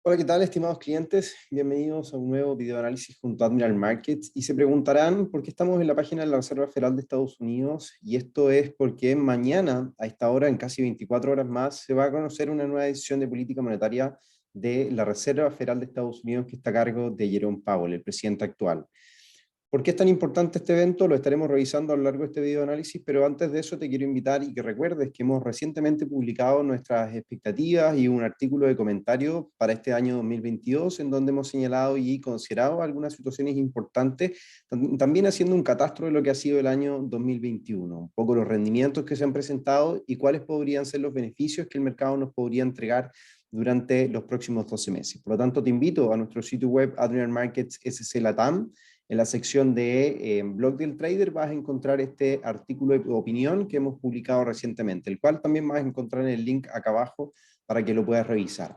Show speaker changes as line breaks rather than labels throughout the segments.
Hola, ¿qué tal, estimados clientes? Bienvenidos a un nuevo video análisis junto a Admiral Markets. Y se preguntarán por qué estamos en la página de la Reserva Federal de Estados Unidos. Y esto es porque mañana, a esta hora, en casi 24 horas más, se va a conocer una nueva decisión de política monetaria de la Reserva Federal de Estados Unidos que está a cargo de Jerome Powell, el presidente actual. ¿Por qué es tan importante este evento? Lo estaremos revisando a lo largo de este video análisis, pero antes de eso te quiero invitar y que recuerdes que hemos recientemente publicado nuestras expectativas y un artículo de comentario para este año 2022 en donde hemos señalado y considerado algunas situaciones importantes, también haciendo un catastro de lo que ha sido el año 2021, un poco los rendimientos que se han presentado y cuáles podrían ser los beneficios que el mercado nos podría entregar durante los próximos 12 meses. Por lo tanto, te invito a nuestro sitio web Admiral Markets SC Latam. En la sección de Blog del Trader vas a encontrar este artículo de opinión que hemos publicado recientemente, el cual también vas a encontrar en el link acá abajo para que lo puedas revisar.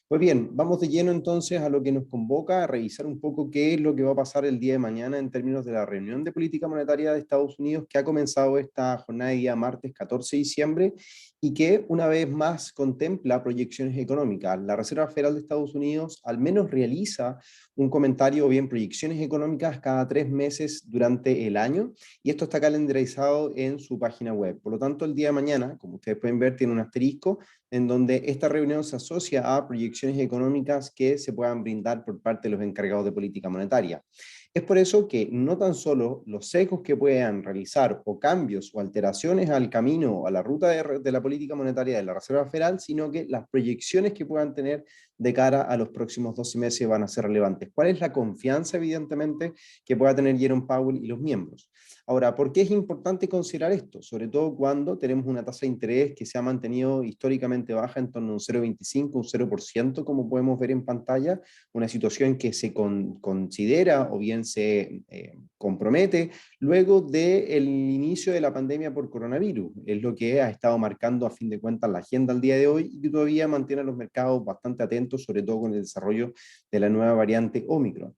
Pues bien, vamos de lleno entonces a lo que nos convoca, a revisar un poco qué es lo que va a pasar el día de mañana en términos de la reunión de política monetaria de Estados Unidos que ha comenzado esta jornada de día martes 14 de diciembre y que una vez más contempla proyecciones económicas. La Reserva Federal de Estados Unidos al menos realiza un comentario o bien proyecciones económicas cada 3 meses durante el año y esto está calendarizado en su página web. Por lo tanto, el día de mañana, como ustedes pueden ver, tiene un asterisco en donde esta reunión se asocia a proyecciones económicas que se puedan brindar por parte de los encargados de política monetaria. Es por eso que no tan solo los sesgos que puedan realizar o cambios o alteraciones al camino o a la ruta de la política monetaria de la Reserva Federal, sino que las proyecciones que puedan tener de cara a los próximos 12 meses van a ser relevantes. ¿Cuál es la confianza, evidentemente, que pueda tener Jerome Powell y los miembros? Ahora, ¿por qué es importante considerar esto? Sobre todo cuando tenemos una tasa de interés que se ha mantenido históricamente baja en torno a un 0,25, un 0%, como podemos ver en pantalla, una situación que se considera o bien se compromete luego del inicio de la pandemia por coronavirus. Es lo que ha estado marcando a fin de cuentas la agenda al día de hoy y que todavía mantiene a los mercados bastante atentos, sobre todo con el desarrollo de la nueva variante Omicron.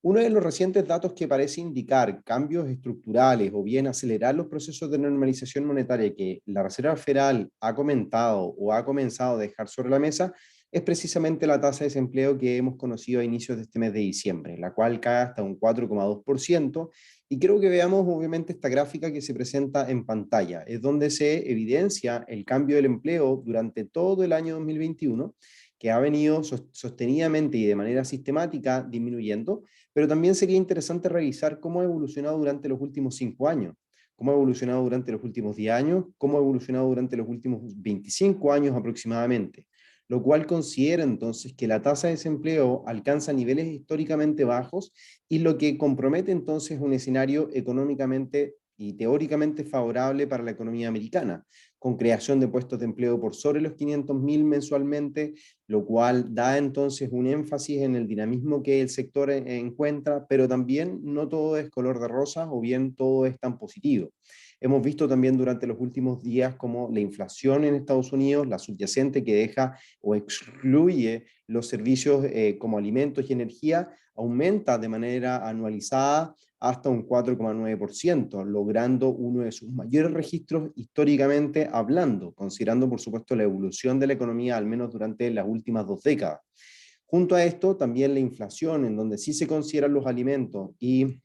Uno de los recientes datos que parece indicar cambios estructurales o bien acelerar los procesos de normalización monetaria que la Reserva Federal ha comentado o ha comenzado a dejar sobre la mesa es precisamente la tasa de desempleo que hemos conocido a inicios de este mes de diciembre, la cual cae hasta un 4,2%. Y creo que veamos obviamente esta gráfica que se presenta en pantalla. Es donde se evidencia el cambio del empleo durante todo el año 2021, que ha venido sostenidamente y de manera sistemática disminuyendo, pero también sería interesante revisar cómo ha evolucionado durante los últimos 5 años, cómo ha evolucionado durante los últimos 10 años, cómo ha evolucionado durante los últimos 25 años aproximadamente, lo cual considera entonces que la tasa de desempleo alcanza niveles históricamente bajos y lo que compromete entonces un escenario económicamente y teóricamente favorable para la economía americana, con creación de puestos de empleo por sobre los 500.000 mensualmente, lo cual da entonces un énfasis en el dinamismo que el sector encuentra, pero también no todo es color de rosa o bien todo es tan positivo. Hemos visto también durante los últimos días cómo la inflación en Estados Unidos, la subyacente que deja o excluye los servicios como alimentos y energía, aumenta de manera anualizada hasta un 4,9%, logrando uno de sus mayores registros históricamente hablando, considerando por supuesto la evolución de la economía al menos durante las últimas 2 décadas. Junto a esto, también la inflación, en donde sí se consideran los alimentos y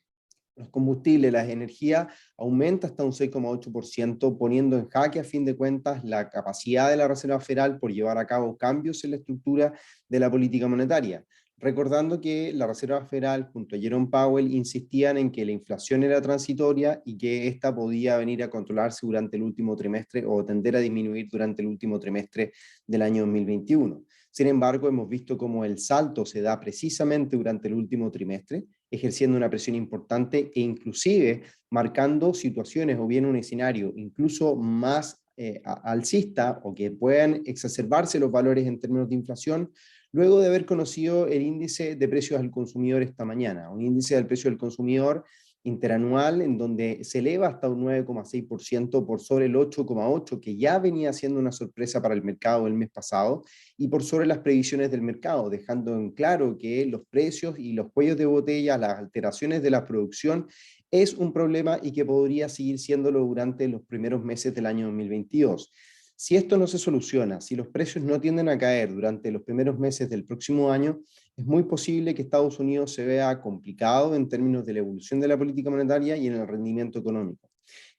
los combustibles, las energías, aumenta hasta un 6,8%, poniendo en jaque a fin de cuentas la capacidad de la Reserva Federal por llevar a cabo cambios en la estructura de la política monetaria. Recordando que la Reserva Federal junto a Jerome Powell insistían en que la inflación era transitoria y que ésta podía venir a controlarse durante el último trimestre o tender a disminuir durante el último trimestre del año 2021. Sin embargo, hemos visto cómo el salto se da precisamente durante el último trimestre, ejerciendo una presión importante e inclusive marcando situaciones o bien un escenario incluso más alcista o que puedan exacerbarse los valores en términos de inflación, luego de haber conocido el índice de precios al consumidor esta mañana, un índice del precio del consumidor interanual en donde se eleva hasta un 9,6% por sobre el 8,8% que ya venía siendo una sorpresa para el mercado el mes pasado y por sobre las previsiones del mercado, dejando en claro que los precios y los cuellos de botella, las alteraciones de la producción es un problema y que podría seguir siéndolo durante los primeros meses del año 2022. Si esto no se soluciona, si los precios no tienden a caer durante los primeros meses del próximo año, es muy posible que Estados Unidos se vea complicado en términos de la evolución de la política monetaria y en el rendimiento económico,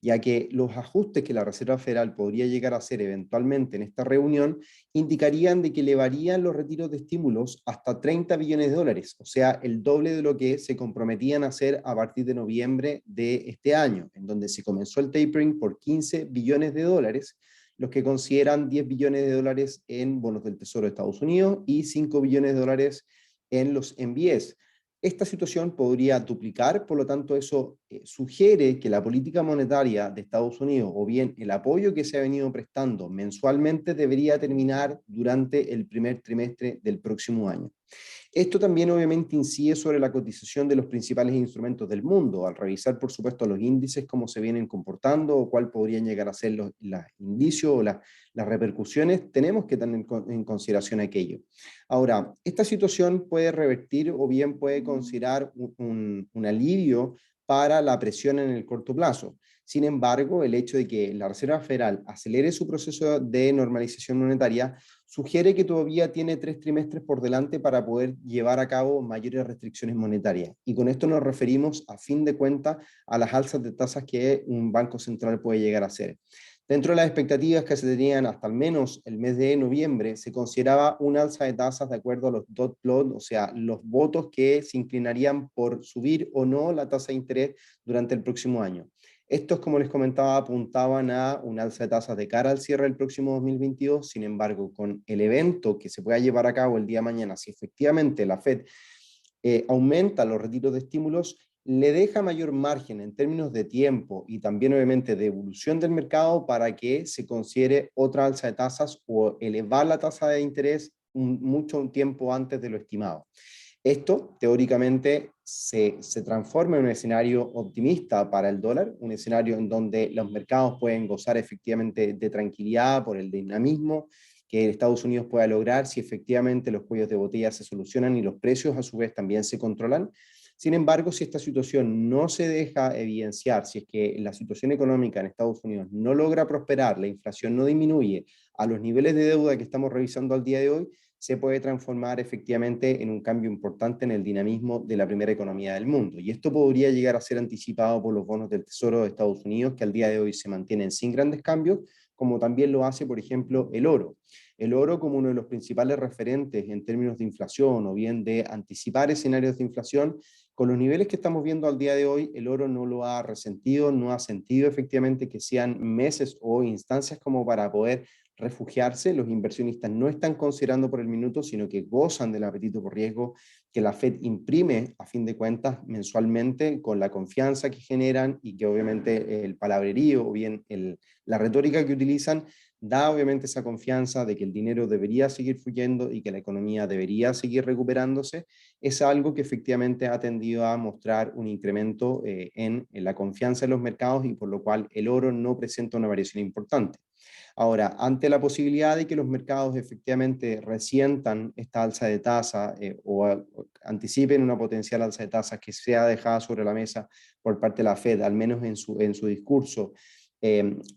ya que los ajustes que la Reserva Federal podría llegar a hacer eventualmente en esta reunión indicarían de que elevarían los retiros de estímulos hasta 30 billones de dólares, o sea, el doble de lo que se comprometían a hacer a partir de noviembre de este año, en donde se comenzó el tapering por 15 billones de dólares, los que consideran 10 billones de dólares en bonos del Tesoro de Estados Unidos y 5 billones de dólares en los MBS. Esta situación podría duplicar, por lo tanto eso sugiere que la política monetaria de Estados Unidos o bien el apoyo que se ha venido prestando mensualmente debería terminar durante el primer trimestre del próximo año. Esto también obviamente incide sobre la cotización de los principales instrumentos del mundo, al revisar por supuesto los índices, cómo se vienen comportando o cuál podrían llegar a ser los indicios o las repercusiones, tenemos que tener en consideración aquello. Ahora, esta situación puede revertir o bien puede considerar un alivio para la presión en el corto plazo. Sin embargo, el hecho de que la Reserva Federal acelere su proceso de normalización monetaria sugiere que todavía tiene 3 trimestres por delante para poder llevar a cabo mayores restricciones monetarias. Y con esto nos referimos, a fin de cuentas, a las alzas de tasas que un banco central puede llegar a hacer. Dentro de las expectativas que se tenían hasta al menos el mes de noviembre, se consideraba un alza de tasas de acuerdo a los dot plot, o sea, los votos que se inclinarían por subir o no la tasa de interés durante el próximo año. Estos, como les comentaba, apuntaban a un alza de tasas de cara al cierre del próximo 2022. Sin embargo, con el evento que se pueda llevar a cabo el día de mañana, si efectivamente la Fed aumenta los retiros de estímulos, le deja mayor margen en términos de tiempo y también obviamente de evolución del mercado para que se considere otra alza de tasas o elevar la tasa de interés mucho tiempo antes de lo estimado. Esto, teóricamente, se transforma en un escenario optimista para el dólar, un escenario en donde los mercados pueden gozar efectivamente de tranquilidad por el dinamismo que Estados Unidos pueda lograr si efectivamente los cuellos de botella se solucionan y los precios a su vez también se controlan. Sin embargo, si esta situación no se deja evidenciar, si es que la situación económica en Estados Unidos no logra prosperar, la inflación no disminuye a los niveles de deuda que estamos revisando al día de hoy, se puede transformar efectivamente en un cambio importante en el dinamismo de la primera economía del mundo. Y esto podría llegar a ser anticipado por los bonos del Tesoro de Estados Unidos, que al día de hoy se mantienen sin grandes cambios, como también lo hace, por ejemplo, el oro. El oro como uno de los principales referentes en términos de inflación o bien de anticipar escenarios de inflación, con los niveles que estamos viendo al día de hoy, el oro no lo ha resentido, no ha sentido efectivamente que sean meses o instancias como para poder refugiarse. Los inversionistas no están considerando por el minuto, sino que gozan del apetito por riesgo que la Fed imprime a fin de cuentas mensualmente con la confianza que generan y que obviamente el palabrerío o bien la retórica que utilizan da obviamente esa confianza de que el dinero debería seguir fluyendo y que la economía debería seguir recuperándose. Es algo que efectivamente ha tendido a mostrar un incremento en la confianza en los mercados y por lo cual el oro no presenta una variación importante. Ahora, ante la posibilidad de que los mercados efectivamente resientan esta alza de tasa o anticipen una potencial alza de tasas que sea dejada sobre la mesa por parte de la Fed, al menos en su discurso,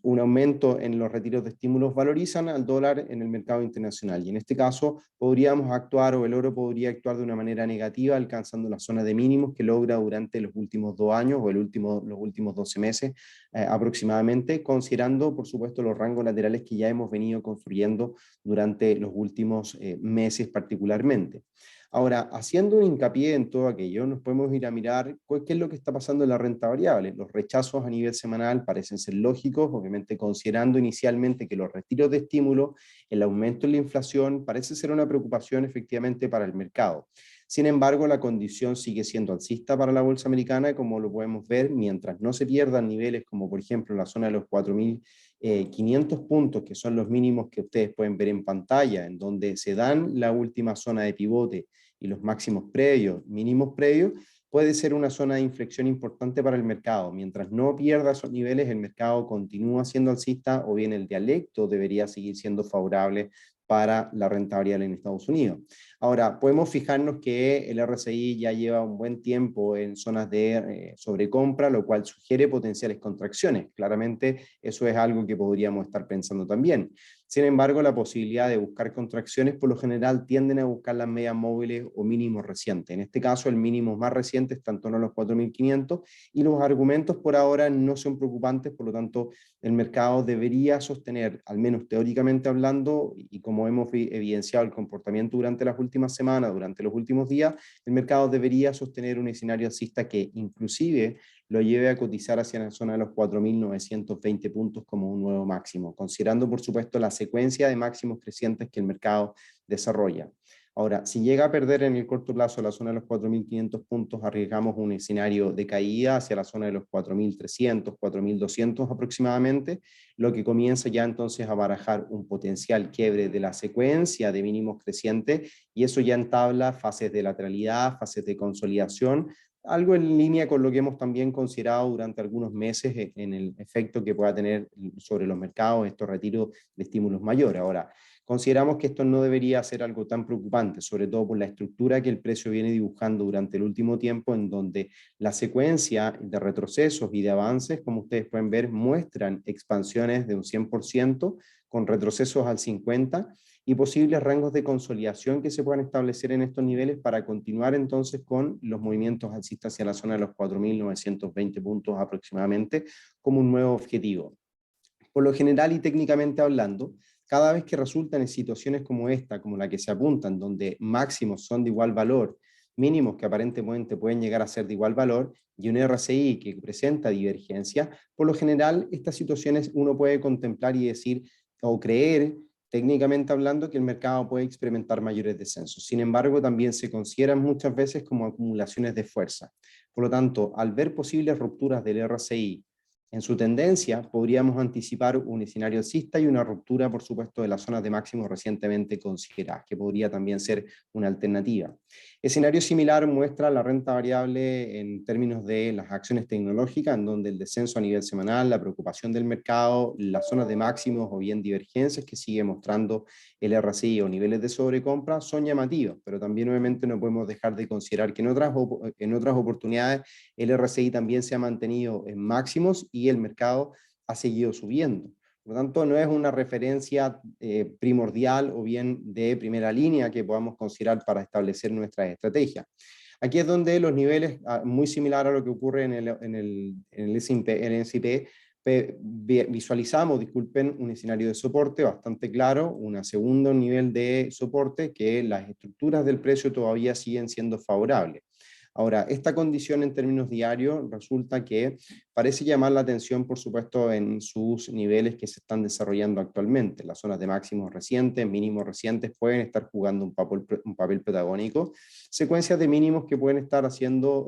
un aumento en los retiros de estímulos valorizan al dólar en el mercado internacional. Y en este caso podríamos actuar o el oro podría actuar de una manera negativa, alcanzando la zona de mínimos que logra durante los últimos 2 años o los últimos 12 meses aproximadamente, considerando por supuesto los rangos laterales que ya hemos venido construyendo durante los últimos meses particularmente. Ahora, haciendo un hincapié en todo aquello, nos podemos ir a mirar qué es lo que está pasando en la renta variable. Los rechazos a nivel semanal parecen ser lógicos, obviamente considerando inicialmente que los retiros de estímulo, el aumento en la inflación, parece ser una preocupación efectivamente para el mercado. Sin embargo, la condición sigue siendo alcista para la bolsa americana, como lo podemos ver, mientras no se pierdan niveles como por ejemplo la zona de los 4.500 puntos, que son los mínimos que ustedes pueden ver en pantalla, en donde se dan la última zona de pivote y los máximos previos, mínimos previos, puede ser una zona de inflexión importante para el mercado. Mientras no pierda esos niveles, el mercado continúa siendo alcista o bien el dialecto debería seguir siendo favorable para la renta variable en Estados Unidos. Ahora, podemos fijarnos que el RSI ya lleva un buen tiempo en zonas de sobrecompra, lo cual sugiere potenciales contracciones. Claramente, eso es algo que podríamos estar pensando también. Sin embargo, la posibilidad de buscar contracciones, por lo general, tienden a buscar las medias móviles o mínimos recientes. En este caso, el mínimo más reciente está en torno a los 4.500 y los argumentos por ahora no son preocupantes, por lo tanto, el mercado debería sostener, al menos teóricamente hablando, y como hemos evidenciado el comportamiento durante las últimas semanas, durante los últimos días, el mercado debería sostener un escenario alcista que inclusive lo lleve a cotizar hacia la zona de los 4.920 puntos como un nuevo máximo, considerando por supuesto la secuencia de máximos crecientes que el mercado desarrolla. Ahora, si llega a perder en el corto plazo la zona de los 4.500 puntos, arriesgamos un escenario de caída hacia la zona de los 4.300, 4.200 aproximadamente, lo que comienza ya entonces a barajar un potencial quiebre de la secuencia de mínimos crecientes, y eso ya entabla fases de lateralidad, fases de consolidación, algo en línea con lo que hemos también considerado durante algunos meses en el efecto que pueda tener sobre los mercados estos retiros de estímulos mayores. Ahora, consideramos que esto no debería ser algo tan preocupante, sobre todo por la estructura que el precio viene dibujando durante el último tiempo, en donde la secuencia de retrocesos y de avances, como ustedes pueden ver, muestran expansiones de un 100%, con retrocesos al 50%, y posibles rangos de consolidación que se puedan establecer en estos niveles para continuar entonces con los movimientos alcistas hacia la zona de los 4.920 puntos aproximadamente como un nuevo objetivo. Por lo general y técnicamente hablando, cada vez que resultan en situaciones como esta, como la que se apuntan, donde máximos son de igual valor, mínimos que aparentemente pueden llegar a ser de igual valor, y un RSI que presenta divergencia, por lo general estas situaciones uno puede contemplar y decir o creer, técnicamente hablando, que el mercado puede experimentar mayores descensos. Sin embargo, también se consideran muchas veces como acumulaciones de fuerza. Por lo tanto, al ver posibles rupturas del RSI en su tendencia, podríamos anticipar un escenario alcista y una ruptura, por supuesto, de las zonas de máximos recientemente consideradas, que podría también ser una alternativa. Escenario similar muestra la renta variable en términos de las acciones tecnológicas, en donde el descenso a nivel semanal, la preocupación del mercado, las zonas de máximos o bien divergencias que sigue mostrando el RSI o niveles de sobrecompra son llamativos, pero también obviamente no podemos dejar de considerar que en otras oportunidades el RSI también se ha mantenido en máximos y el mercado ha seguido subiendo. Por lo tanto, no es una referencia primordial o bien de primera línea que podamos considerar para establecer nuestras estrategias. Aquí es donde los niveles, muy similar a lo que ocurre en el S&P, visualizamos, disculpen, un escenario de soporte bastante claro, un segundo nivel de soporte que las estructuras del precio todavía siguen siendo favorables. Ahora, esta condición en términos diarios resulta que parece llamar la atención, por supuesto, en sus niveles que se están desarrollando actualmente. Las zonas de máximos recientes, mínimos recientes pueden estar jugando un papel protagónico. Secuencias de mínimos que pueden estar haciendo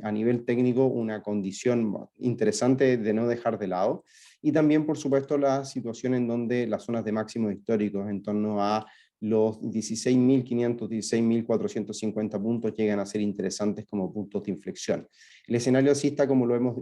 a nivel técnico una condición interesante de no dejar de lado. Y también, por supuesto, la situación en donde las zonas de máximos históricos en torno a los 16.500, 16.450 puntos llegan a ser interesantes como puntos de inflexión. El escenario alcista, como lo hemos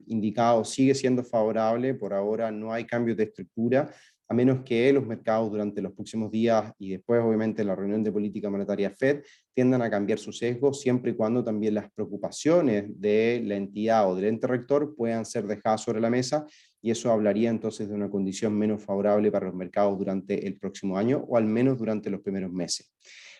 indicado, sigue siendo favorable. Por ahora no hay cambios de estructura, a menos que los mercados durante los próximos días y después obviamente la reunión de política monetaria FED tiendan a cambiar su sesgo, siempre y cuando también las preocupaciones de la entidad o del ente rector puedan ser dejadas sobre la mesa, y eso hablaría entonces de una condición menos favorable para los mercados durante el próximo año, o al menos durante los primeros meses.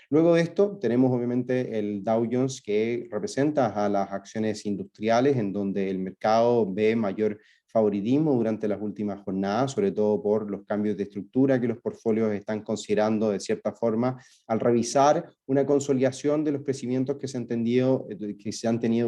Luego de esto tenemos obviamente el Dow Jones, que representa a las acciones industriales, en donde el mercado ve mayor favoritismo durante las últimas jornadas, sobre todo por los cambios de estructura que los portfolios están considerando de cierta forma al revisar una consolidación de los crecimientos que se han tenido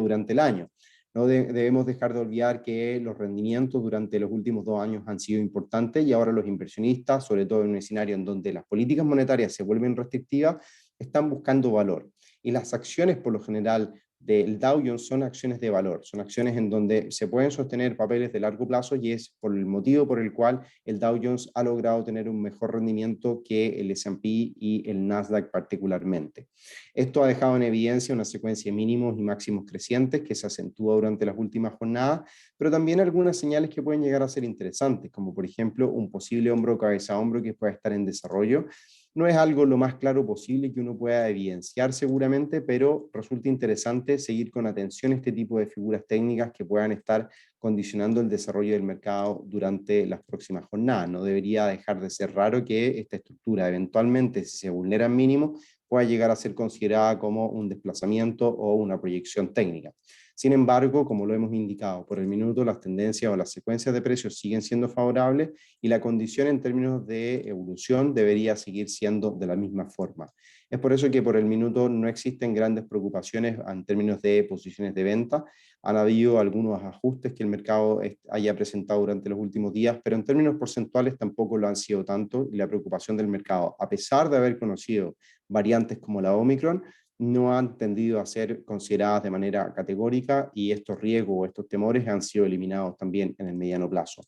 durante el año. No debemos dejar de olvidar que los rendimientos durante los últimos 2 años han sido importantes, y ahora los inversionistas, sobre todo en un escenario en donde las políticas monetarias se vuelven restrictivas, están buscando valor. Y las acciones, por lo general, del Dow Jones son acciones de valor, son acciones en donde se pueden sostener papeles de largo plazo y es por el motivo por el cual el Dow Jones ha logrado tener un mejor rendimiento que el S&P y el Nasdaq particularmente. Esto ha dejado en evidencia una secuencia de mínimos y máximos crecientes que se acentúa durante las últimas jornadas, pero también algunas señales que pueden llegar a ser interesantes, como por ejemplo un posible hombro cabeza a hombro que pueda estar en desarrollo. No es algo lo más claro posible que uno pueda evidenciar seguramente, pero resulta interesante seguir con atención este tipo de figuras técnicas que puedan estar condicionando el desarrollo del mercado durante las próximas jornadas. No debería dejar de ser raro que esta estructura eventualmente, si se vulneran mínimos, pueda llegar a ser considerada como un desplazamiento o una proyección técnica. Sin embargo, como lo hemos indicado, por el minuto las tendencias o las secuencias de precios siguen siendo favorables y la condición en términos de evolución debería seguir siendo de la misma forma. Es por eso que por el minuto no existen grandes preocupaciones en términos de posiciones de venta. Han habido algunos ajustes que el mercado haya presentado durante los últimos días, pero en términos porcentuales tampoco lo han sido tanto y la preocupación del mercado, a pesar de haber conocido variantes como la Omicron, no han tendido a ser consideradas de manera categórica y estos riesgos o estos temores han sido eliminados también en el mediano plazo.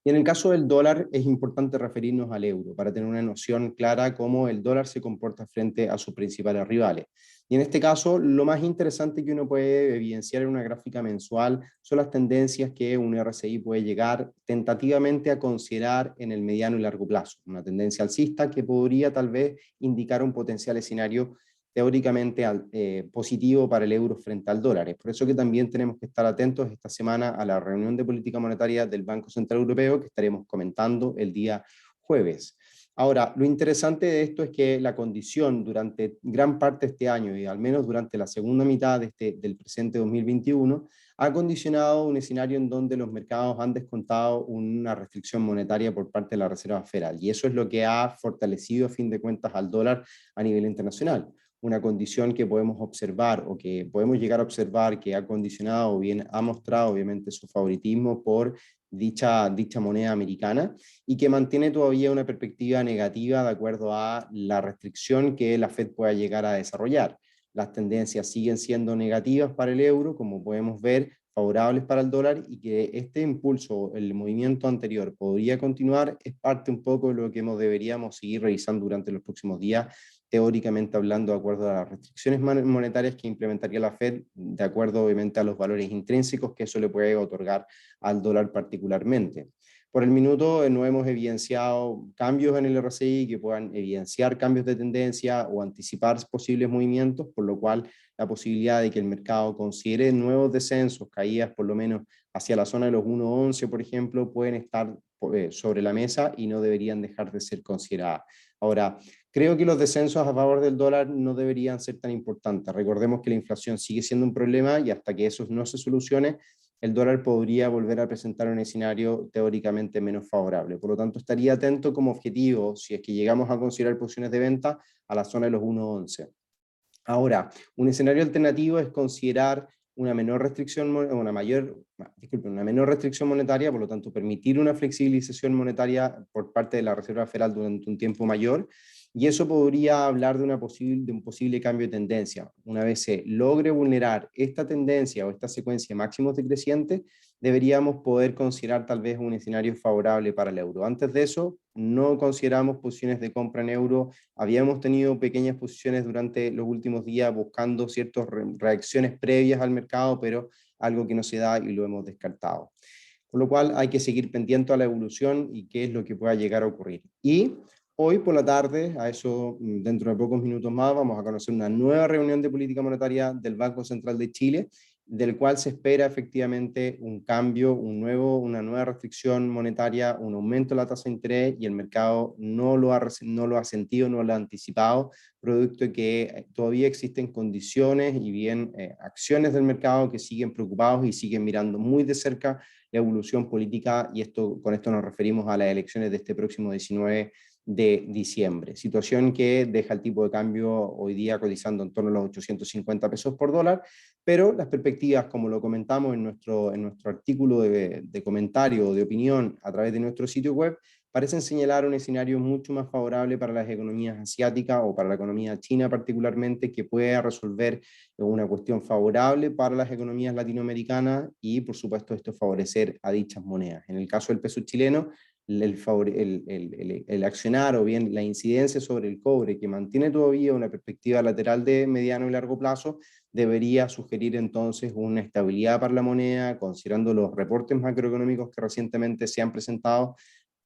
Y en el caso del dólar es importante referirnos al euro para tener una noción clara cómo el dólar se comporta frente a sus principales rivales. Y en este caso, lo más interesante que uno puede evidenciar en una gráfica mensual son las tendencias que un RSI puede llegar tentativamente a considerar en el mediano y largo plazo. Una tendencia alcista que podría tal vez indicar un potencial escenario teóricamente positivo para el euro frente al dólar. Es por eso que también tenemos que estar atentos esta semana a la reunión de política monetaria del Banco Central Europeo que estaremos comentando el día jueves. Ahora, lo interesante de esto es que la condición durante gran parte de este año y al menos durante la segunda mitad del presente 2021 ha condicionado un escenario en donde los mercados han descontado una restricción monetaria por parte de la Reserva Federal y eso es lo que ha fortalecido a fin de cuentas al dólar a nivel internacional. Una condición que podemos observar o que podemos llegar a observar que ha condicionado o bien ha mostrado obviamente su favoritismo por dicha moneda americana y que mantiene todavía una perspectiva negativa de acuerdo a la restricción que la Fed pueda llegar a desarrollar. Las tendencias siguen siendo negativas para el euro, como podemos ver, favorables para el dólar y que este impulso, el movimiento anterior podría continuar, es parte un poco de lo que deberíamos seguir revisando durante los próximos días teóricamente hablando, de acuerdo a las restricciones monetarias que implementaría la Fed, de acuerdo obviamente a los valores intrínsecos que eso le puede otorgar al dólar particularmente. Por el minuto no hemos evidenciado cambios en el RSI que puedan evidenciar cambios de tendencia o anticipar posibles movimientos, por lo cual la posibilidad de que el mercado considere nuevos descensos, caídas por lo menos hacia la zona de los 1.11, por ejemplo, pueden estar sobre la mesa y no deberían dejar de ser consideradas. Ahora, creo que los descensos a favor del dólar no deberían ser tan importantes. Recordemos que la inflación sigue siendo un problema y hasta que eso no se solucione, el dólar podría volver a presentar un escenario teóricamente menos favorable. Por lo tanto, estaría atento como objetivo, si es que llegamos a considerar posiciones de venta, a la zona de los 1.11. Ahora, un escenario alternativo es considerar una menor restricción, una menor restricción monetaria, por lo tanto, permitir una flexibilización monetaria por parte de la Reserva Federal durante un tiempo mayor, y eso podría hablar de un posible cambio de tendencia. Una vez se logre vulnerar esta tendencia o esta secuencia de máximos decrecientes, deberíamos poder considerar tal vez un escenario favorable para el euro. Antes de eso, no consideramos posiciones de compra en euro. Habíamos tenido pequeñas posiciones durante los últimos días buscando ciertas reacciones previas al mercado, pero algo que no se da y lo hemos descartado. Con lo cual hay que seguir pendiente a la evolución y qué es lo que pueda llegar a ocurrir. Y hoy por la tarde, a eso dentro de pocos minutos más, vamos a conocer una nueva reunión de política monetaria del Banco Central de Chile, del cual se espera efectivamente un cambio, una nueva restricción monetaria, un aumento de la tasa de interés y el mercado no lo ha sentido, no lo ha anticipado, producto de que todavía existen condiciones y bien acciones del mercado que siguen preocupados y siguen mirando muy de cerca la evolución política y con esto nos referimos a las elecciones de este próximo 19 de diciembre. Situación que deja el tipo de cambio hoy día cotizando en torno a los 850 pesos por dólar, pero las perspectivas, como lo comentamos en nuestro artículo de comentario o de opinión a través de nuestro sitio web, parecen señalar un escenario mucho más favorable para las economías asiáticas o para la economía china particularmente, que pueda resolver una cuestión favorable para las economías latinoamericanas y, por supuesto, esto favorecer a dichas monedas. En el caso del peso chileno, el accionar o bien la incidencia sobre el cobre, que mantiene todavía una perspectiva lateral de mediano y largo plazo, debería sugerir entonces una estabilidad para la moneda, considerando los reportes macroeconómicos que recientemente se han presentado,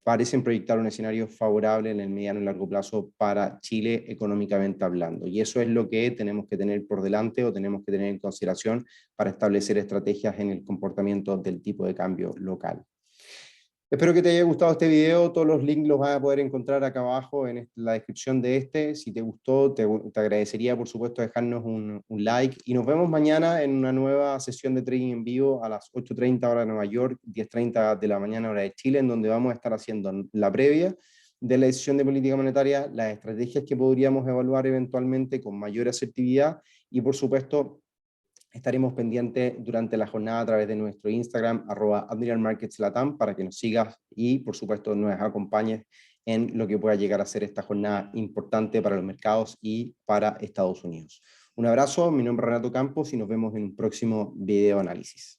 parecen proyectar un escenario favorable en el mediano y largo plazo para Chile económicamente hablando. Y eso es lo que tenemos que tener por delante o tenemos que tener en consideración para establecer estrategias en el comportamiento del tipo de cambio local. Espero que te haya gustado este video. Todos los links los vas a poder encontrar acá abajo en la descripción de este. Si te gustó, te agradecería, por supuesto, dejarnos un like. Y nos vemos mañana en una nueva sesión de trading en vivo a las 8:30 hora de Nueva York, 10:30 de la mañana hora de Chile, en donde vamos a estar haciendo la previa de la decisión de política monetaria, las estrategias que podríamos evaluar eventualmente con mayor asertividad y, por supuesto, estaremos pendientes durante la jornada a través de nuestro Instagram, @AdmiralMarketsLatam, para que nos sigas y, por supuesto, nos acompañes en lo que pueda llegar a ser esta jornada importante para los mercados y para Estados Unidos. Un abrazo, mi nombre es Renato Campos y nos vemos en un próximo video análisis.